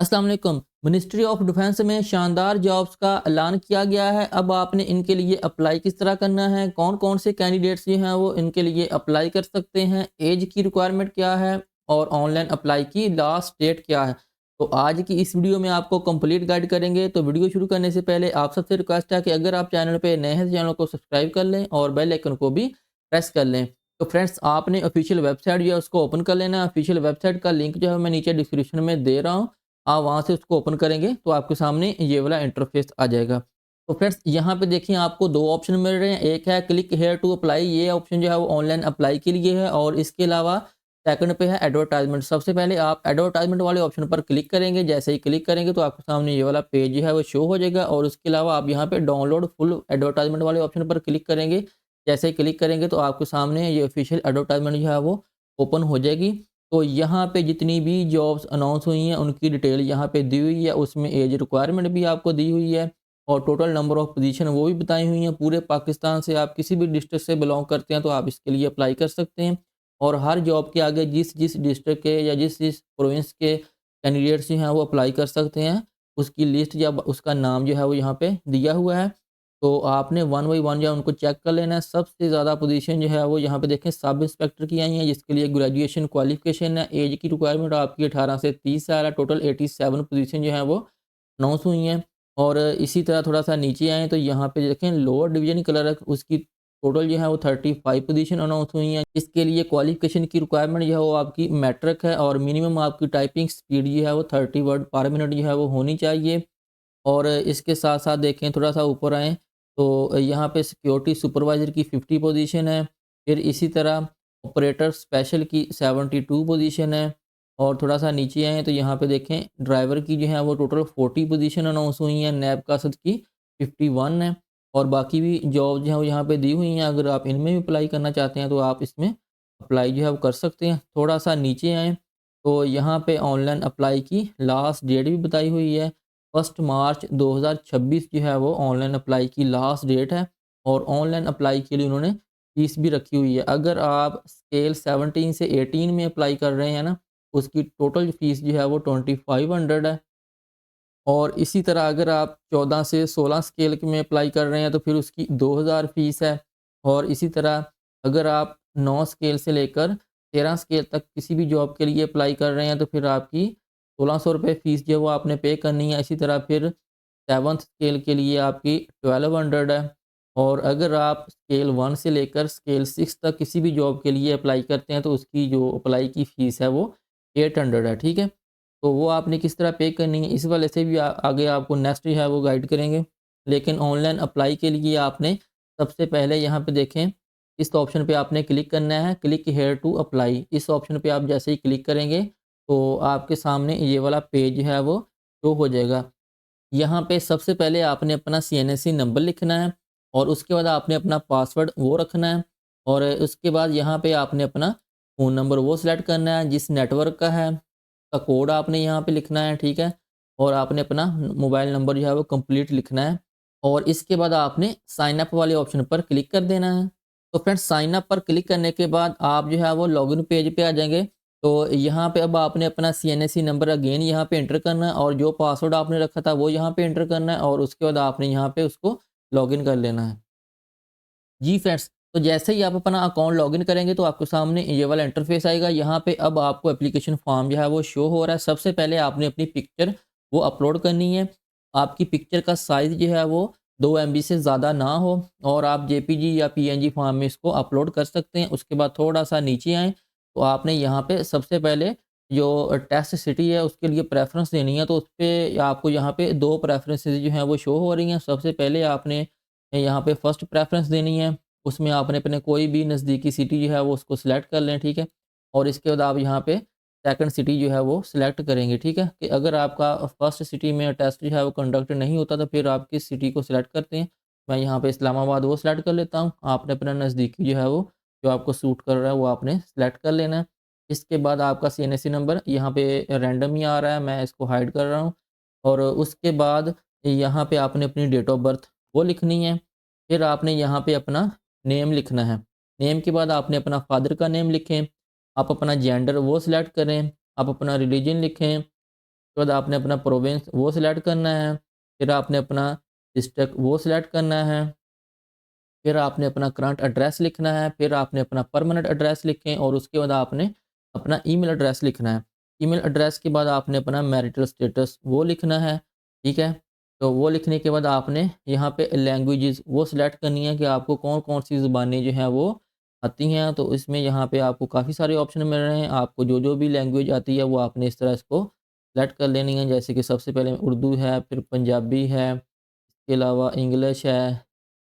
अस्सलाम वालेकुम। Ministry of defence में शानदार जॉब्स का ऐलान किया गया है। अब आपने इनके लिए अप्लाई किस तरह करना है, कौन कौन से कैंडिडेट्स जो हैं वो इनके लिए अप्लाई कर सकते हैं, एज की रिक्वायरमेंट क्या है और ऑनलाइन अप्लाई की लास्ट डेट क्या है। तो आज की इस वीडियो में आपको कंप्लीट गाइड करेंगे। तो वीडियो शुरू करने से पहले आप सबसे रिक्वेस्ट है कि अगर आप चैनल पे नए हैं तो चैनल को सब्सक्राइब कर लें और बेल आइकन को भी प्रेस कर लें। तो फ्रेंड्स, आपने ऑफिशियल वेबसाइट जो है उसको ओपन कर लेना है। ऑफिशियल वेबसाइट का लिंक जो है मैं नीचे डिस्क्रिप्शन में दे रहा हूँ। आप वहाँ से उसको ओपन करेंगे तो आपके सामने ये वाला इंटरफेस आ जाएगा। तो फ्रेंड्स, यहाँ पे देखिए आपको 2 ऑप्शन मिल रहे हैं। एक है क्लिक हेयर टू अप्लाई, ये ऑप्शन जो है वो ऑनलाइन अप्लाई के लिए है और इसके अलावा सेकंड पे है एडवर्टाइजमेंट। सबसे पहले आप एडवर्टाइजमेंट वाले ऑप्शन पर क्लिक करेंगे। जैसे ही क्लिक करेंगे तो आपके सामने ये वाला पेज जो है वो शो हो जाएगा और उसके अलावा आप यहाँ पे डाउनलोड फुल एडवर्टाइजमेंट वाले ऑप्शन पर क्लिक करेंगे। जैसे ही क्लिक करेंगे तो आपके सामने ये ऑफिशियल एडवर्टाइजमेंट जो है वो ओपन हो जाएगी। तो यहाँ पे जितनी भी जॉब्स अनाउंस हुई हैं उनकी डिटेल यहाँ पे दी हुई है, उसमें एज रिक्वायरमेंट भी आपको दी हुई है और टोटल नंबर ऑफ पोजीशन वो भी बताई हुई हैं। पूरे पाकिस्तान से आप किसी भी डिस्ट्रिक्ट से बिलोंग करते हैं तो आप इसके लिए अप्लाई कर सकते हैं और हर जॉब के आगे जिस जिस डिस्ट्रिक्ट के या जिस जिस प्रोविंस के कैंडिडेट्स जो हैं वो अप्लाई कर सकते हैं, उसकी लिस्ट या उसका नाम जो है वो यहाँ पे दिया हुआ है। तो आपने वन बाई वन जो है उनको चेक कर लेना है। सबसे ज़्यादा पोजीशन जो है वो यहाँ पे देखें सब इंस्पेक्टर की आई है, जिसके लिए ग्रेजुएशन क्वालिफिकेशन है। एज की रिक्वायरमेंट आपकी 18 से 30 साल है। टोटल 87 पोजीशन जो है वो अनाउंस हुई हैं। और इसी तरह थोड़ा-सा नीचे आएँ तो यहाँ पे देखें लोअर डिवीज़न क्लर्क, उसकी टोटल जो है वो 35 पोजीशन अनाउंस हुई हैं। इसके लिए क्वालिफिकेशन की रिक्वायरमेंट जो है वो आपकी मैट्रिक है और मिनिमम आपकी टाइपिंग स्पीड जो है वो 30 वर्ड पर मिनट जो है वो होनी चाहिए। और इसके साथ-साथ देखें थोड़ा-सा ऊपर आएँ तो यहाँ पे सिक्योरिटी सुपरवाइज़र की 50 पोजीशन है। फिर इसी तरह ऑपरेटर स्पेशल की 72 पोजीशन है और थोड़ा-सा नीचे आएँ तो यहाँ पे देखें ड्राइवर की जो है वो टोटल 40 पोजीशन अनाउंस हुई हैं। नैब कासद की 51 है और बाकी भी जॉब जो है वो यहाँ पे दी हुई हैं। अगर आप इनमें भी अप्लाई करना चाहते हैं तो आप इसमें अप्लाई जो है वो कर सकते हैं। थोड़ा-सा नीचे आएँ तो यहाँ पे ऑनलाइन अप्लाई की लास्ट डेट भी बताई हुई है। 1 मार्च 2026 जो है वो ऑनलाइन अप्लाई की लास्ट डेट है और ऑनलाइन अप्लाई के लिए उन्होंने फीस भी रखी हुई है। अगर आप स्केल 17 से 18 में अप्लाई कर रहे हैं ना, उसकी टोटल फीस जो है वो 2500 है। और इसी तरह अगर आप 14 से 16 स्केल के में अप्लाई कर रहे हैं तो फिर उसकी 2000 फ़ीस है। और इसी तरह अगर आप 9 स्केल से लेकर 13 स्केल तक किसी भी जॉब के लिए अप्लाई कर रहे हैं तो फिर आपकी 1600 रुपये फ़ीस जो है वो आपने पे करनी है। इसी तरह फिर 7th स्केल के लिए आपकी 1200 है। और अगर आप स्केल 1 से लेकर स्केल 6 तक किसी भी जॉब के लिए अप्लाई करते हैं तो उसकी जो अप्लाई की फ़ीस है वो 800 है, ठीक है? तो वो आपने किस तरह पे करनी है इस वाले से भी आगे आपको नेक्स्ट जो है वो गाइड करेंगे। लेकिन ऑनलाइन अप्लाई के लिए आपने सबसे पहले यहाँ पे देखें इस ऑप्शन पे आपने क्लिक करना है, क्लिक हेयर टू अप्लाई। इस ऑप्शन पे आप जैसे ही क्लिक करेंगे तो आपके सामने ये वाला पेज जो है वो शो हो जाएगा। यहाँ पे सबसे पहले आपने अपना सीएनएससी नंबर लिखना है और उसके बाद आपने अपना पासवर्ड वो रखना है और उसके बाद यहाँ पे आपने अपना फ़ोन नंबर वो सिलेक्ट करना है जिस नेटवर्क का है, का कोड आपने यहाँ पे लिखना है, ठीक है? और आपने अपना मोबाइल नंबर जो है वो कंप्लीट लिखना है और इसके बाद आपने साइन अप वाले ऑप्शन पर क्लिक कर देना है। तो फ्रेंड्स, साइन अप पर क्लिक करने के बाद आप जो है वो लॉगिन पेज पे आ जाएँगे। तो यहाँ पे अब आपने अपना सीएनएससी नंबर अगेन यहाँ पे एंटर करना है और जो पासवर्ड आपने रखा था वो यहाँ पे एंटर करना है और उसके बाद आपने यहाँ पे उसको लॉगिन कर लेना है। जी फ्रेंड्स, तो जैसे ही आप अपना अकाउंट लॉगिन करेंगे तो आपके सामने ये वाला इंटरफेस आएगा। यहाँ पे अब आपको एप्लीकेशन फॉर्म जो है वो शो हो रहा है। सबसे पहले आपने अपनी पिक्चर वो अपलोड करनी है। आपकी पिक्चर का साइज़ जो है वो 2 एमबी से ज़्यादा ना हो और आप जेपीजी या पीएनजी फॉर्म में इसको अपलोड कर सकते हैं। उसके बाद थोड़ा-सा नीचे आएँ तो आपने यहाँ पे सबसे पहले जो टेस्ट सिटी है उसके लिए प्रेफ़रेंस देनी है। तो उसपे आपको यहाँ पे 2 प्रेफ़रेंसेस जो हैं वो शो हो रही हैं। सबसे पहले आपने यहाँ पे फर्स्ट प्रेफ़रेंस देनी है। उसमें आपने अपने कोई भी नज़दीकी सिटी जो है वो उसको सिलेक्ट कर लें, ठीक है? और इसके बाद आप यहाँ पे सेकंड सिटी जो है वो सिलेक्ट करेंगे, ठीक है? कि अगर आपका फर्स्ट सिटी में टेस्ट जो है वो कंडक्ट नहीं होता तो फिर आप किस सिटी को सिलेक्ट करते हैं? मैं यहाँ पे इस्लामाबाद वो सिलेक्ट कर लेता हूँ। आपने अपना नज़दीकी जो है वो जो आपको सूट कर रहा है वो आपने सिलेक्ट कर लेना है। इसके बाद आपका सीएनएससी नंबर यहाँ पे रैंडम ही आ रहा है, मैं इसको हाइड कर रहा हूँ। और उसके बाद यहाँ पे आपने अपनी डेट ऑफ बर्थ वो लिखनी है। फिर आपने यहाँ पे अपना नेम लिखना है। नेम के बाद आपने अपना फादर का नेम लिखें। आप अपना जेंडर वो सिलेक्ट करें। आप अपना रिलीजन लिखें। उसके बाद आपने अपना प्रोविंस वो सिलेक्ट करना है, फिर आपने अपना डिस्ट्रिक्ट वो सिलेक्ट करना है, फिर आपने अपना करंट एड्रेस लिखना है, फिर आपने अपना परमानेंट एड्रेस लिखें और उसके बाद आपने अपना ईमेल एड्रेस लिखना है। ईमेल एड्रेस के बाद आपने अपना मैरिटल स्टेटस वो लिखना है, ठीक है? तो वो लिखने के बाद आपने यहाँ पे लैंग्वेजेज़ वो सिलेक्ट करनी है कि आपको कौन-कौन सी ज़ुबानें जो हैं वो आती हैं। तो इसमें यहाँ पे आपको काफ़ी सारे ऑप्शन मिल रहे हैं। आपको जो-जो भी लैंग्वेज आती है वो आपने इस तरह इसको सेलेक्ट कर लेनी है। जैसे कि सबसे पहले उर्दू है, फिर पंजाबी है, इसके अलावा इंग्लिश है,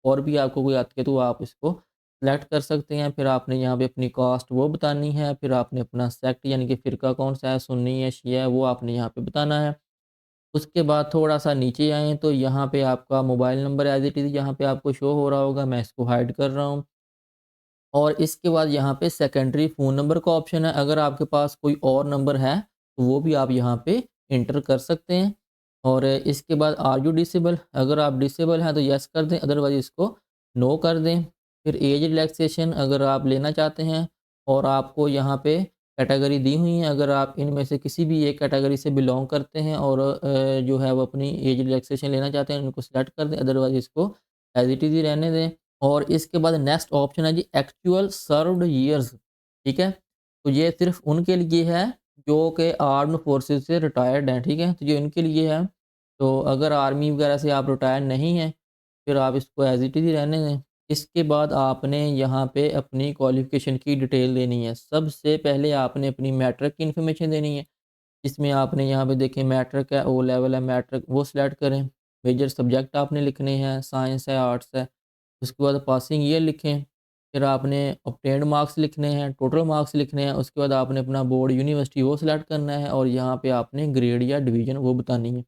और भी आपको कोई आती है तो आप इसको सेलेक्ट कर सकते हैं। फिर आपने यहाँ पे अपनी कास्ट वो बतानी है, फिर आपने अपना सेक्ट यानी कि फ़िरका कौन-सा है, सुन्नी है, शिया है, वो आपने यहाँ पे बताना है। उसके बाद थोड़ा-सा नीचे आएँ तो यहाँ पे आपका mobile number as it is यहाँ पे आपको शो हो रहा होगा, मैं इसको हाइड कर रहा हूँ। और इसके बाद यहाँ पे सेकेंडरी फ़ोन नंबर का ऑप्शन है, अगर आपके पास कोई और नंबर है, तो वो भी आप यहाँ पे एंटर कर सकते हैं। और इसके बाद आर यू डिसेबल, अगर आप डिसेबल हैं तो येस कर दें, अदरवाइज़ इसको नो कर दें। फिर एज रिलैक्सेशन अगर आप लेना चाहते हैं और आपको यहाँ पे कैटेगरी दी हुई है, अगर आप इनमें से किसी भी एक कैटेगरी से बिलॉन्ग करते हैं और जो है वो अपनी एज रिलैक्सेशन लेना चाहते हैं, इनको सेलेक्ट कर दें, अदरवाइज़ इसको एज़ इट इज़ ही रहने दें। और इसके बाद नेक्स्ट ऑप्शन है जी एक्चुअल सर्व्ड ईयर्स, ठीक है? तो ये सिर्फ़ उनके लिए है जो कि आर्म्ड फोर्सेस से रिटायर्ड हैं, ठीक है? तो ये उनके लिए है। तो अगर आर्मी वगैरह से आप रिटायर नहीं हैं, फिर आप इसको एज़ इट इज़ ही रहने दें। इसके बाद आपने यहाँ पे अपनी क्वालिफ़िकेशन की डिटेल देनी है। सबसे पहले आपने अपनी मैट्रिक की इन्फॉर्मेशन देनी है, जिसमें आपने यहाँ पे देखें मैट्रिक है, ओ लेवल है, मैट्रिक वो सिलेक्ट करें। मेजर सब्जेक्ट आपने लिखने हैं, साइंस है, आर्ट्स है। उसके बाद पासिंग ईयर लिखें, फिर आपने ऑब्टेन्ड मार्क्स लिखने हैं, टोटल मार्क्स लिखने हैं, उसके बाद आपने अपना बोर्ड, यूनिवर्सिटी वो सिलेक्ट करना है और यहाँ पे आपने ग्रेड या डिवीज़न वो बतानी है।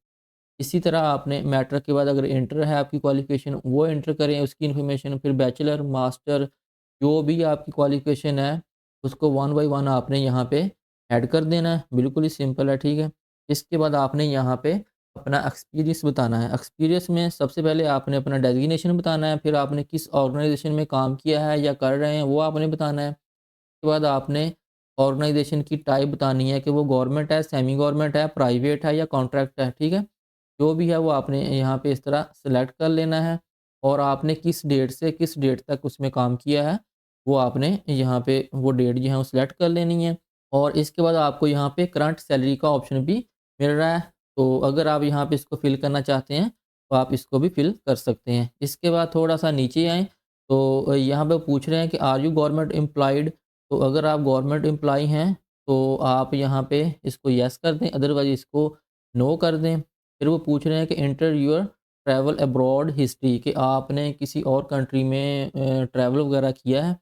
इसी तरह आपने मैट्रिक के बाद अगर इंटर है आपकी क्वालिफ़िकेशन वो एंटर करें उसकी इन्फॉर्मेशन, फिर बैचलर, मास्टर जो भी आपकी क्वालिफ़िकेशन है, उसको वन बाय वन आपने यहाँ पे ऐड कर देना है, बिल्कुल ही सिंपल है, ठीक है। इसके बाद आपने यहाँ पे अपना एक्सपीरियंस बताना है। एक्सपीरियंस में सबसे पहले आपने अपना डेज़िग्नेशन बताना है, फिर आपने किस ऑर्गनाइज़ेशन में काम किया है या कर रहे हैं वो आपने बताना है। उसके बाद आपने ऑर्गनाइज़ेशन की टाइप बतानी है कि वो गवर्नमेंट है, सेमी गवर्नमेंट है, प्राइवेट है या कॉन्ट्रैक्ट है, ठीक है? जो भी है वो आपने यहाँ पे इस तरह सेलेक्ट कर लेना है और आपने किस डेट से किस डेट तक उसमें काम किया है, वो आपने यहाँ पे वो डेट जो है वो सिलेक्ट कर लेनी है। और इसके बाद आपको यहाँ पे करंट सैलरी का ऑप्शन भी मिल रहा है, तो अगर आप यहाँ पे इसको फिल करना चाहते हैं, तो आप इसको भी फिल कर सकते हैं। इसके बाद थोड़ा-सा नीचे आएँ, तो यहाँ पे पूछ रहे हैं कि आर यू गवर्नमेंट एम्प्लॉयड? तो अगर आप गवर्नमेंट एम्प्लॉयी हैं, तो आप यहाँ पे इसको येस कर दें, अदरवाइज़ इसको नो कर दें। फिर वो पूछ रहे हैं कि enter your travel abroad history, कि आपने किसी और कंट्री में ट्रैवल वगैरह किया है।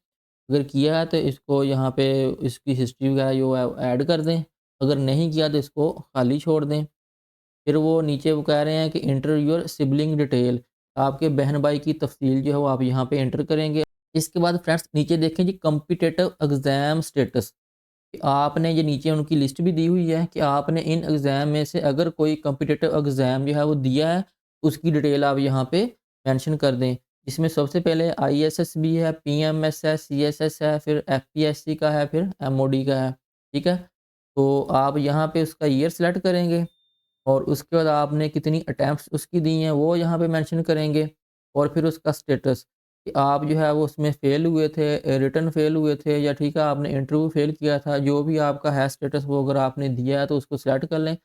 अगर किया है तो इसको यहाँ पे इसकी हिस्ट्री वगैरह जो है ऐड कर दें। अगर नहीं किया तो इसको खाली छोड़ दें। फिर वो नीचे वो कह रहे हैं कि एंटर योर सिबलिंग डिटेल, आपके बहन भाई की तफसील जो है वो आप यहाँ पे एंटर करेंगे। इसके बाद फ्रेंड्स नीचे देखें जी कॉम्पिटिटिव एग्ज़ाम स्टेटस, कि आपने ये नीचे उनकी लिस्ट भी दी हुई है कि आपने इन एग्ज़ाम में से अगर कोई कॉम्पिटिटिव एग्ज़ाम जो है वो दिया है, तो उसकी डिटेल आप यहाँ पे मेंशन कर दें। इसमें सबसे पहले आईएसएस भी है, पीएमएस है, सीएसएस है, फिर एफपीएससी का है, फिर एमओडी का है, ठीक है? तो आप यहाँ पे उसका ईयर सेलेक्ट करेंगे और उसके बाद आपने कितनी अटेम्प्ट्स उसकी दी हैं वो यहाँ पे मेंशन करेंगे और फिर उसका स्टेटस कि आप जो है वो उसमें फ़ेल हुए थे, रिटन फ़ेल हुए थे या ठीक है आपने इंटरव्यू फ़ेल किया था, जो भी आपका है स्टेटस वो अगर आपने दिया है तो उसको सेलेक्ट कर लें।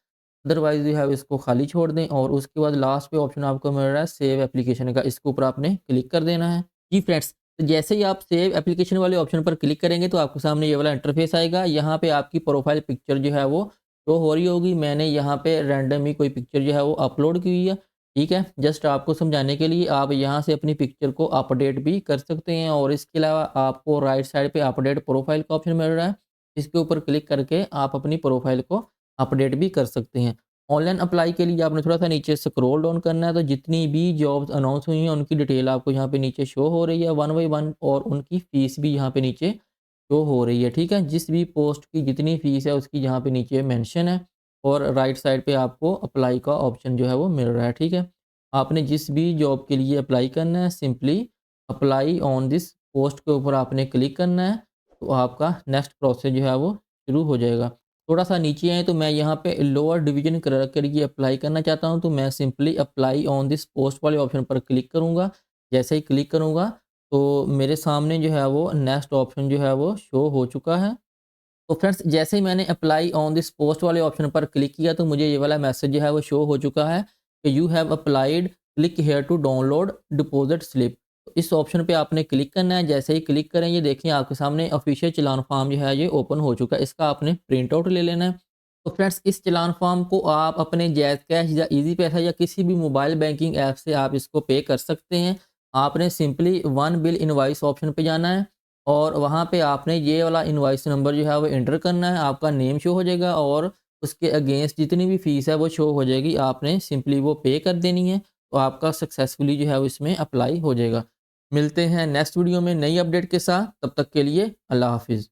अदरवाइज़ जो है इसको खाली छोड़ दें और उसके बाद लास्ट पे ऑप्शन आपको मिल रहा है सेव एप्लीकेशन का, इसके ऊपर आपने क्लिक कर देना है। जी फ्रेंड्स, तो जैसे ही आप सेव एप्लीकेशन वाले ऑप्शन पर क्लिक करेंगे तो आपके सामने ये वाला इंटरफेस आएगा। यहाँ पे आपकी प्रोफाइल पिक्चर जो है वो शो हो रही होगी। मैंने यहाँ पे रैंडम ही कोई पिक्चर जो है वो अपलोड की हुई है, ठीक है? जस्ट आपको समझाने के लिए आप यहाँ से अपनी पिक्चर को अपडेट भी कर सकते हैं और इसके अलावा आपको राइट साइड पे अपडेट प्रोफाइल का ऑप्शन मिल रहा है। इसके ऊपर क्लिक करके आप अपनी प्रोफाइल को अपडेट भी कर सकते हैं। ऑनलाइन अप्लाई के लिए आपने थोड़ा-सा नीचे स्क्रॉल डाउन करना है, तो जितनी भी जॉब्स अनाउंस हुई हैं, उनकी डिटेल आपको यहाँ पे नीचे शो हो रही है वन बाय वन और उनकी फ़ीस भी यहाँ पे नीचे शो हो रही है, ठीक है? जिस भी पोस्ट की जितनी फ़ीस है, उसकी यहाँ पे नीचे मेंशन है और राइट साइड पे आपको अप्लाई का ऑप्शन जो है वो मिल रहा है, ठीक है? आपने जिस भी जॉब के लिए अप्लाई करना है, simply apply on this post के ऊपर आपने क्लिक करना है, तो आपका नेक्स्ट प्रोसेस जो है वो शुरू हो जाएगा। थोड़ा सा नीचे आए तो मैं यहाँ पे लोअर डिवीजन करके अप्लाई करना चाहता हूँ, तो मैं simply apply on this post वाले ऑप्शन पर क्लिक करूँगा। जैसे ही क्लिक करूँगा तो मेरे सामने जो है वो नेक्स्ट ऑप्शन जो है वो शो हो चुका है। तो फ्रेंड्स जैसे ही मैंने अप्लाई ऑन दिस पोस्ट वाले ऑप्शन पर क्लिक किया तो मुझे ये वाला मैसेज जो है वो शो हो चुका है कि you have applied, click here to download deposit slip. तो इस ऑप्शन पे आपने क्लिक करना है। जैसे ही क्लिक करें ये देखिए आपके सामने ऑफिशियल चालान फॉर्म जो है ये ओपन हो चुका है। इसका आपने प्रिंट आउट ले लेना है। तो फ्रेंड्स इस चालान फॉर्म को आप अपने जैज़ कैश या ईजी पैसा या किसी भी मोबाइल बैंकिंग ऐप से आप इसको पे कर सकते हैं। आपने simply one bill invoice option पे जाना है और वहाँ पे आपने ये वाला इनवॉइस नंबर जो है वो एंटर करना है, आपका नेम शो हो जाएगा और उसके अगेंस्ट जितनी भी फ़ीस है वो शो हो जाएगी, आपने सिंपली वो पे कर देनी है, तो आपका सक्सेसफुली जो है वो इसमें अप्लाई हो जाएगा। मिलते हैं नेक्स्ट वीडियो में नई अपडेट के साथ, तब तक के लिए अल्लाह हाफ़िज़।